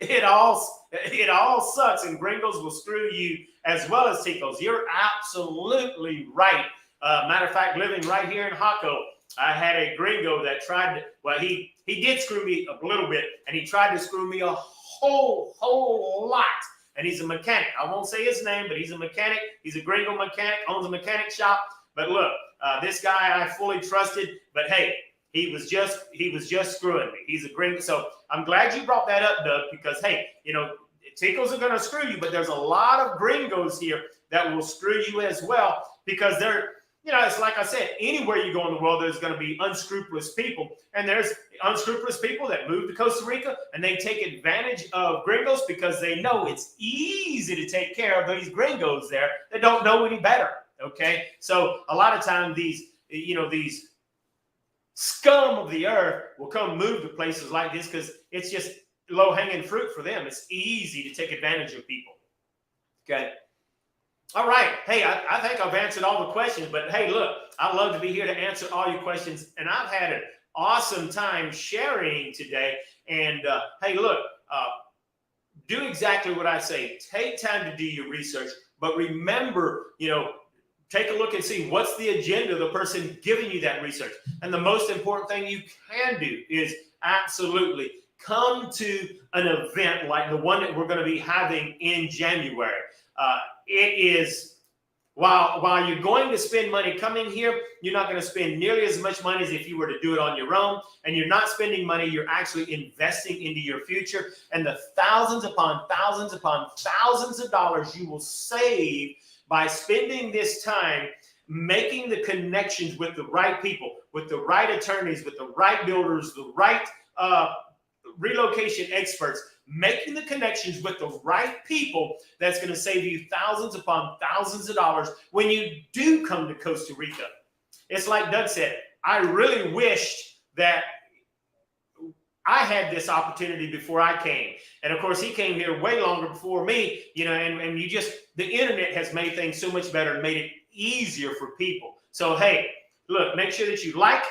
It all sucks, and gringos will screw you as well as ticos. You're absolutely right. Matter of fact, living right here in Jaco, I had a gringo that tried to, well, he did screw me a little bit, and he tried to screw me a whole lot. And he's a mechanic. I won't say his name, but he's a mechanic. He's a gringo mechanic, owns a mechanic shop. But look, this guy I fully trusted, but hey, he was just screwing me. He's a gringo. So I'm glad you brought that up, Doug, because hey, you know, ticos are going to screw you, but there's a lot of gringos here that will screw you as well, because they're, you know, it's like I said, anywhere you go in the world, there's going to be unscrupulous people. And there's unscrupulous people that move to Costa Rica and they take advantage of gringos because they know it's easy to take care of these gringos there that don't know any better. Okay. So a lot of times these scum of the earth will come move to places like this because it's just low-hanging fruit for them. It's easy to take advantage of people. Okay. All right. Hey, I think I've answered all the questions, but hey, look, I'd love to be here to answer all your questions. And I've had an awesome time sharing today. And hey, look, do exactly what I say. Take time to do your research, but remember, you know, take a look and see what's the agenda of the person giving you that research. And the most important thing you can do is absolutely come to an event like the one that we're going to be having in January. It is, while you're going to spend money coming here, you're not going to spend nearly as much money as if you were to do it on your own. And you're not spending money, you're actually investing into your future. And the thousands upon thousands upon thousands of dollars you will save by spending this time making the connections with the right people, with the right attorneys, with the right builders, the right relocation experts, making the connections with the right people that's going to save you thousands upon thousands of dollars when you do come to Costa Rica. It's like Doug said, I really wished that I had this opportunity before I came. And of course, he came here way longer before me, you know, and you just, the internet has made things so much better and made it easier for people. So, hey, look, make sure that you like,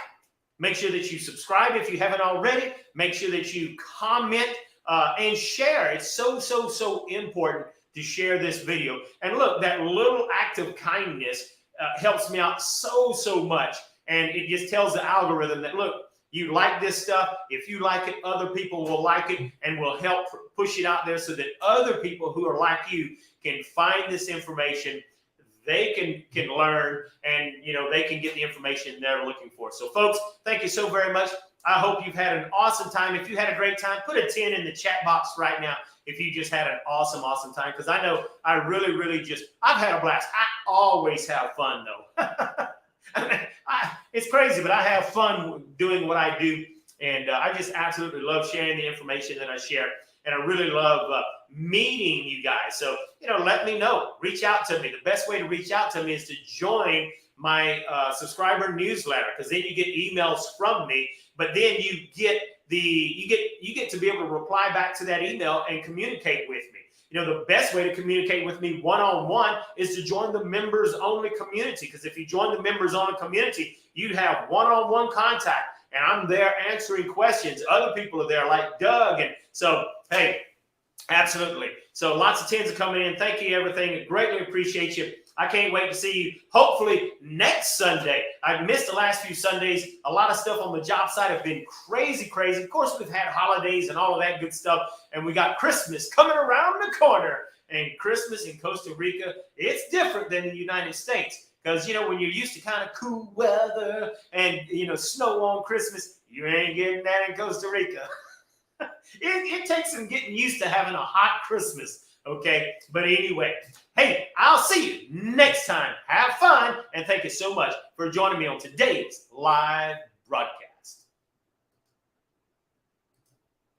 make sure that you subscribe if you haven't already, make sure that you comment and share. It's so important to share this video. And look, that little act of kindness helps me out so much. And it just tells the algorithm that, look, you like this stuff. If you like it, other people will like it and will help push it out there so that other people who are like you can find this information. They can learn, and you know, they can get the information they're looking for. So folks, thank you so very much. I hope you've had an awesome time. If you had a great time, put a 10 in the chat box right now if you just had an awesome time, because I know I really just, I've had a blast. I always have fun though. It's crazy, but I have fun doing what I do, and I just absolutely love sharing the information that I share, and I really love meeting you guys. So, you know, let me know. Reach out to me. The best way to reach out to me is to join my subscriber newsletter, because then you get emails from me, but then you get to be able to reply back to that email and communicate with me. You know, the best way to communicate with me one-on-one is to join the members-only community, because if you join the members-only community, you have one-on-one contact, and I'm there answering questions. Other people are there like Doug, and so, hey, absolutely. So lots of 10s are coming in. Thank you, everything. Greatly appreciate you. I can't wait to see you, hopefully, next Sunday. I've missed the last few Sundays. A lot of stuff on the job site have been crazy. Of course, we've had holidays and all of that good stuff, and we got Christmas coming around the corner. And Christmas in Costa Rica, it's different than the United States, because, you know, when you're used to kind of cool weather and, you know, snow on Christmas, you ain't getting that in Costa Rica. It takes some getting used to having a hot Christmas, okay? But anyway, hey, I'll see you next time. Have fun, and thank you so much for joining me on today's live broadcast.